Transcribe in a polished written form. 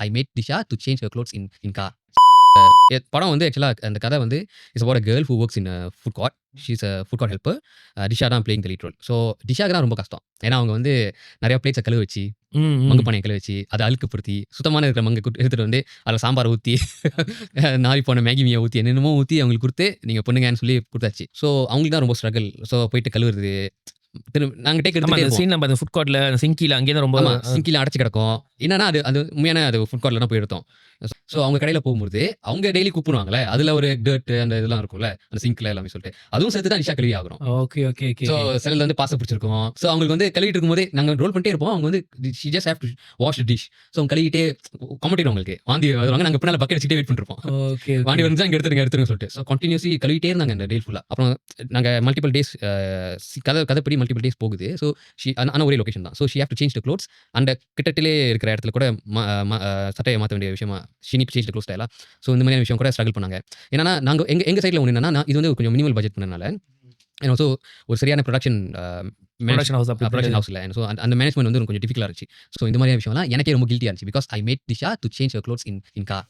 I made Disha to change her clothes in car. படம் வந்து ஆக்சுவலாக அந்த கதை வந்து it's about a girl who works in food cart. She is a food cart helper. Disha தான் playing the lead role. So டிஷாக்கு தான் ரொம்ப கஷ்டம். ஏன்னா அவங்க வந்து நிறைய பிளேட்ஸை கழுவ வச்சு, மங்கு பானையை கழுவ வச்சு, அதை அழுக்குப்படுத்தி, சுத்தமான இருக்கிற மங்கு எடுத்துகிட்டு வந்து அதில் சாம்பார் ஊற்றி, நாரி போன மேகி மீயை ஊற்றி, என்னென்னமோ ஊற்றி அவங்களுக்கு கொடுத்து நீங்கள் பண்ணுங்கன்னு சொல்லி கொடுத்தாச்சு. ஸோ அவங்களுக்கு தான் ரொம்ப ஸ்ட்ரகிள். ஸோ போயிட்டு கழுவுறது, நாங்கள் டேக் எடுத்து சீன் நம்ம அந்த ஃபுட் கோர்ட்ல சிங்கில அங்கேயே தான் ரொம்ப சிங்கில அடைச்சு கிடக்கும். என்னன்னா அது உண்மையான அது ஃபுட் கோர்ட்ல தான் போய் எடுத்தோம். ஸோ அவங்க கடையில் போகும்போது அவங்க டெய்லி கூப்பிடுவாங்களே, அதில் ஒரு டர்ட் அந்த இதெல்லாம் இருக்கும்ல அந்த சிங்க்ல எல்லாமே சொல்லிட்டு அதுவும் சேர்த்து தான் டிஷா கழுவி ஆகிறோம். Okay okay okay. ஸோ சிலது வந்து பாச பிடிச்சிருக்கும். ஸோ அவங்களுக்கு வந்து கழுவிட்டு இருக்கும்போதே நாங்கள் ரோல் பண்ணிட்டே இருப்போம். அவங்க வந்து she just have to wash dish. So அவங்க கழுவிட்டே கமெண்ட் அவங்களுக்கு வாந்தி வருவாங்க. நாங்கள் பின்னால் பக்கெட் வச்சுட்டே வெயிட் பண்ணிருப்போம். ஓகே வாண்டி வந்து அங்கே எடுத்துருங்க சொல்லிட்டு. ஸோ கண்டினியூஸி கழுவிட்டே இருந்தாங்க அந்த டே ஃபுல்லாக. அப்புறம் நாங்கள் மல்டிபிள் டேஸ் கதைப்படி மல்டிபிள் டேஸ் போகுது. ஸோ ஆனால் ஒரே லொகேஷன் தான். So she have to change the clothes. அந்த கிட்டத்திலே இருக்கிற இடத்துல கூட சட்டையை மாற்ற வேண்டிய விஷயமா she need to change the clothes ஸ்டைலாக. ஸோ இந்த மாதிரியான விஷயம் கூட ஸ்ட்ரகிள் பண்ணாங்க. ஏன்னா நாங்கள் எங்கள் சைடில் ஒன்று என்னன்னா, இது வந்து கொஞ்சம் மினிமல் பட்ஜெட் பண்ணனால ஸோ ஒரு சரியான ப்ரொடக்ஷன் ஹவுஸில். ஸோ அந்த மேனேஜ்மெண்ட் வந்து கொஞ்சம் டிஃபிகல்ட்டாக இருந்துச்சு. ஸோ இந்த மாதிரியான விஷயம்லாம் எனக்கே ரொம்ப கில்ட்டியாக இருந்துச்சு. Because I made Disha to change her clothes in car.